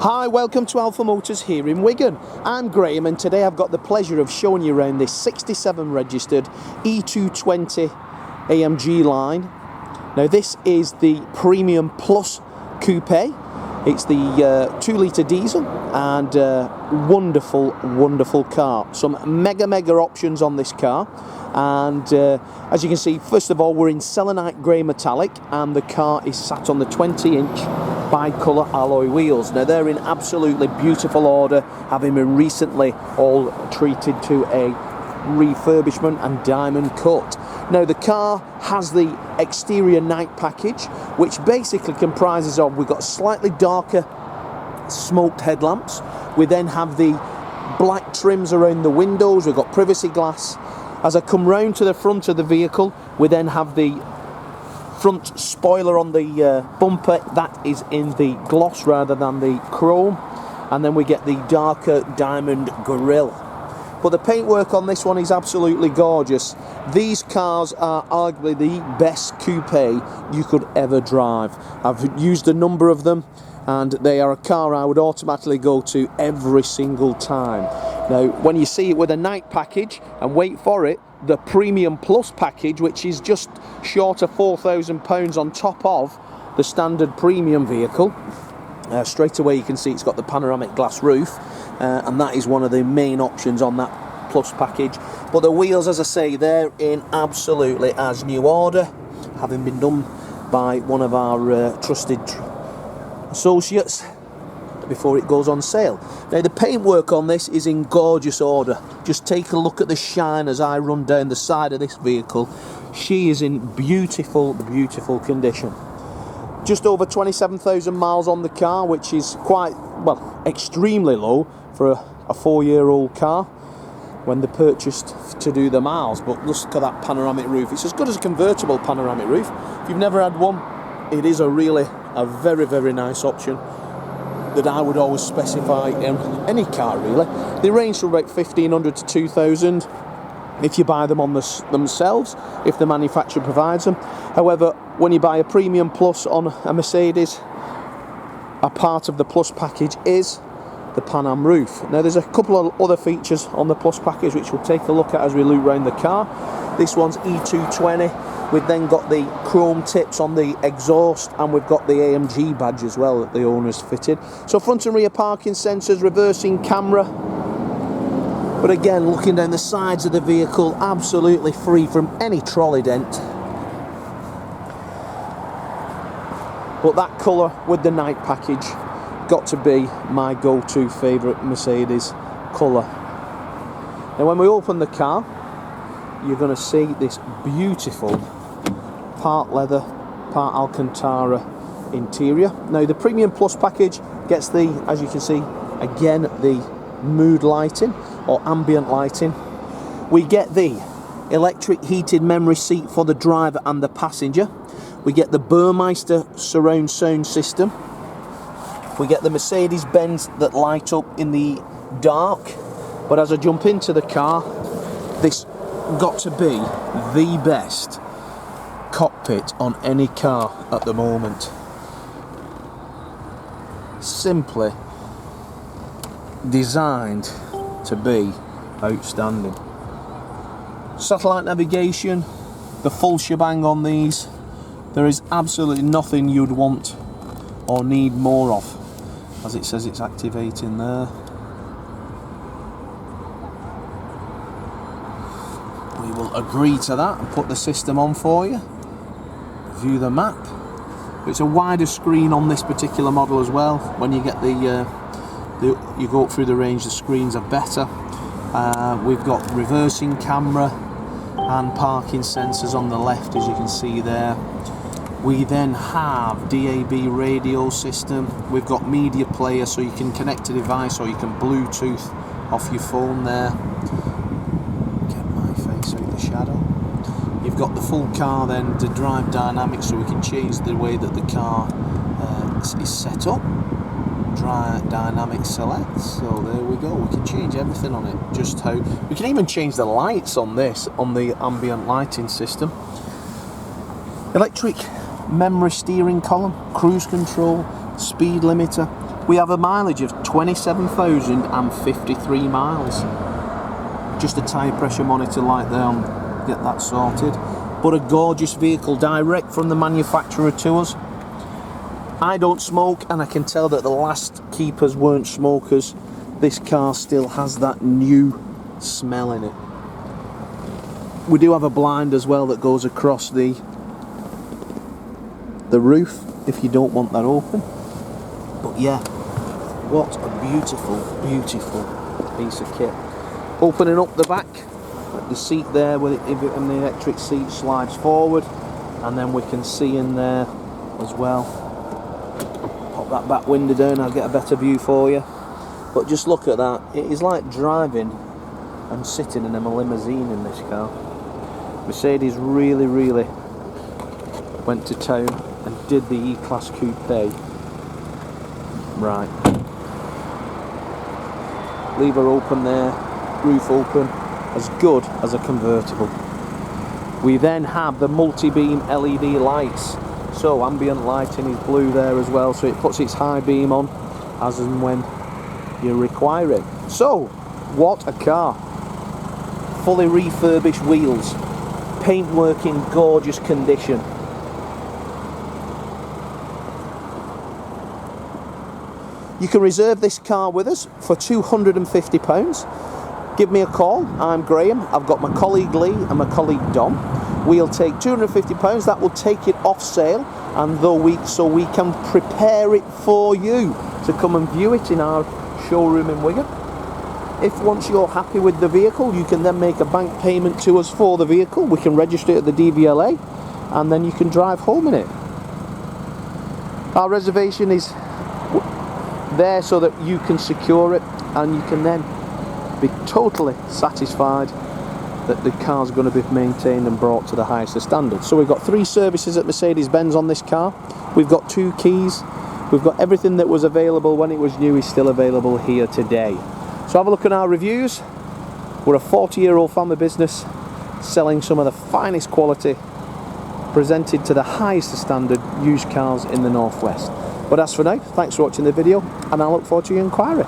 Hi, welcome to Alpha Motors here in Wigan. I'm Graham and today I've got the pleasure of showing you around this 67 registered E220 AMG line. Now this is the Premium Plus Coupe. It's the 2 litre diesel and wonderful car. Some mega options on this car, and as you can see, first of all, we're in Selenite Grey metallic and the car is sat on the 20-inch bi-colour alloy wheels. Now they're in absolutely beautiful order, having been recently all treated to a refurbishment and diamond cut. Now the car has the exterior night package, which basically comprises of, we've got slightly darker smoked headlamps, we then have the black trims around the windows, we've got privacy glass. As I come round to the front of the vehicle, we then have the front spoiler on the bumper that is in the gloss rather than the chrome, and then we get the darker diamond grille. But the paintwork on this one is absolutely gorgeous. These cars are arguably the best coupe you could ever drive. I've used a number of them and they are a car I would automatically go to every single time. Now when you see it with a night package, and wait for it, the Premium Plus package, which is just short of £4,000 on top of the standard premium vehicle, straight away you can see it's got the panoramic glass roof, and that is one of the main options on that Plus package. But the wheels, as I say, they're in absolutely as new order, having been done by one of our trusted associates before it goes on sale. Now the paintwork on this is in gorgeous order. Just take a look at the shine as I run down the side of this vehicle. She is in beautiful condition. Just over 27,000 miles on the car, which is quite, well, extremely low for a 4-year-old car when they're purchased to do the miles. But look at that panoramic roof. It's as good as a convertible panoramic roof. If you've never had one, it is a very nice option that I would always specify in any car really. They range from about 1,500 to 2,000 if you buy them on themselves, if the manufacturer provides them. However, when you buy a Premium Plus on a Mercedes, a part of the Plus package is the Pan-Am roof. Now there's a couple of other features on the Plus package which we'll take a look at as we loop around the car. This one's E220. We've then got the chrome tips on the exhaust, and we've got the AMG badge as well that the owner's fitted. So front and rear parking sensors, reversing camera. But again, looking down the sides of the vehicle, absolutely free from any trolley dent. But that colour with the night package got to be my go-to favourite Mercedes colour. Now when we open the car, you're going to see this beautiful part leather, part Alcantara interior. Now the Premium Plus package gets the, as you can see, again the mood lighting or ambient lighting. We get the electric heated memory seat for the driver and the passenger. We get the Burmester surround sound system. We get the Mercedes-Benz that light up in the dark. But as I jump into the car, this got to be the best cockpit on any car at the moment. Simply designed to be outstanding. Satellite navigation, the full shebang on these. There is absolutely nothing you'd want or need more of. As it says, it's activating there. We will agree to that and put the system on for you. View the map. It's a wider screen on this particular model as well. When you get you go up through the range, the screens are better. We've got reversing camera and parking sensors on the left, as you can see there. We then have DAB radio system. We've got media player, so you can connect a device or you can Bluetooth off your phone there. Get my face out of the shadow. You've got the full car then to drive dynamic, so we can change the way that the car is set up. Drive dynamic select, so there we go. We can change everything on it, just how we can even change the lights on this, on the ambient lighting system. Electric memory steering column, cruise control, speed limiter, We have a mileage of 27,053 miles. Just a tyre pressure monitor light there, and get that sorted. But a gorgeous vehicle, direct from the manufacturer to us. I don't smoke, and I can tell that the last keepers weren't smokers. This car still has that new smell in it. We do have a blind as well that goes across the roof if you don't want that open. But yeah, what a beautiful, beautiful piece of kit. Opening up the back, the seat there with it, and the electric seat slides forward, and then we can see in there as well. Pop that back window down, I'll get a better view for you. But just look at that, it is like driving and sitting in a limousine in this car. Mercedes really, really went to town and did the E-Class Coupe right. Lever open there, roof open, as good as a convertible. We then have the multi-beam LED lights, so ambient lighting is blue there as well, so it puts its high beam on as and when you require it. So, what a car. Fully refurbished wheels, paintwork in gorgeous condition. You can reserve this car with us for £250. Give me a call. I'm Graham. I've got my colleague Lee and my colleague Dom. We'll take £250. That will take it off sale, and so we can prepare it for you to come and view it in our showroom in Wigan. If once you're happy with the vehicle, you can then make a bank payment to us for the vehicle. We can register it at the DVLA, and then you can drive home in it. Our reservation is there so that you can secure it, and you can then be totally satisfied that the car's going to be maintained and brought to the highest of standards. So we've got 3 services at Mercedes-Benz on this car. We've got 2 keys. We've got everything that was available when it was new is still available here today. So have a look at our reviews. We're a 40-year-old family business selling some of the finest quality, presented to the highest of standard used cars in the Northwest. But as for now, thanks for watching the video, and I look forward to your inquiry.